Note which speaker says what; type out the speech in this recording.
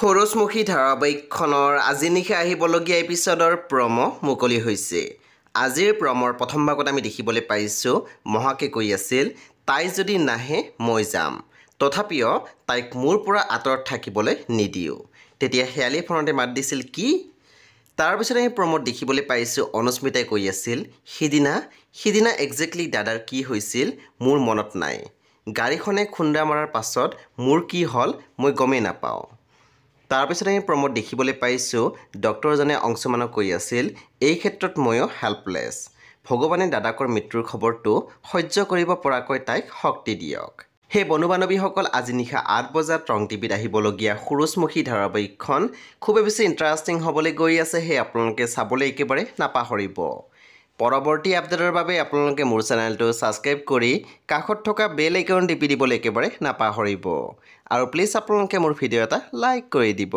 Speaker 1: খৰচমুখী ধাৰাবাহিকখনৰ আজি নিশা আহিবলগীয়া এপিছডৰ প্ৰম' মুকলি হৈছে। আজিৰ প্ৰমৰ প্ৰথম ভাগত আমি দেখিবলৈ পাইছোঁ মহাকে কৈ আছিল, তাই যদি নাহে মই যাম, তথাপিও তাইক মোৰ পৰা আঁতৰত থাকিবলৈ নিদিওঁ। তেতিয়া শেৱালি ফোনতে মাত দিছিল কি? তাৰপিছত আমি প্ৰমত দেখিবলৈ পাইছোঁ অনুস্মিতাই কৈ আছিল, সিদিনা একজেক্টলি দাদাৰ কি হৈছিল মোৰ মনত নাই। গাড়ীখনে খুন্দা মৰাৰ পাছত মোৰ কি হ'ল মই গমেই নাপাওঁ। তাৰপিছত আমি প্ৰমত দেখিবলৈ পাইছোঁ ডক্টৰজনে অংশুমানক কৈ আছিল, এই ক্ষেত্ৰত ময়ো হেল্পলেছ। ভগৱানে দাদাকৰ মৃত্যুৰ খবৰটো সহ্য কৰিব পৰাকৈ তাইক শক্তি দিয়ক। সেই বন্ধু বান্ধৱীসকল আজি নিশা 8 বজাত ৰং টিভিত আহিবলগীয়া খৰচমুখী ধাৰাবাহিকখন খুবেই বেছি ইণ্টাৰেষ্টিং হ'বলৈ গৈ আছে। সেই আপোনালোকে চাবলৈ একেবাৰে নাপাহৰিব। পৰৱৰ্তী আপডেটৰ বাবে আপোনালোকে মোৰ চেনেলটো ছাবস্ক্ৰাইব কৰি কাষত থকা বেল আইকন টিপি দিবলৈ একেবাৰে নাপাহৰিব। আৰু প্লিজ আপোনালোকে মোৰ ভিডিঅ' এটা লাইক কৰি দিব।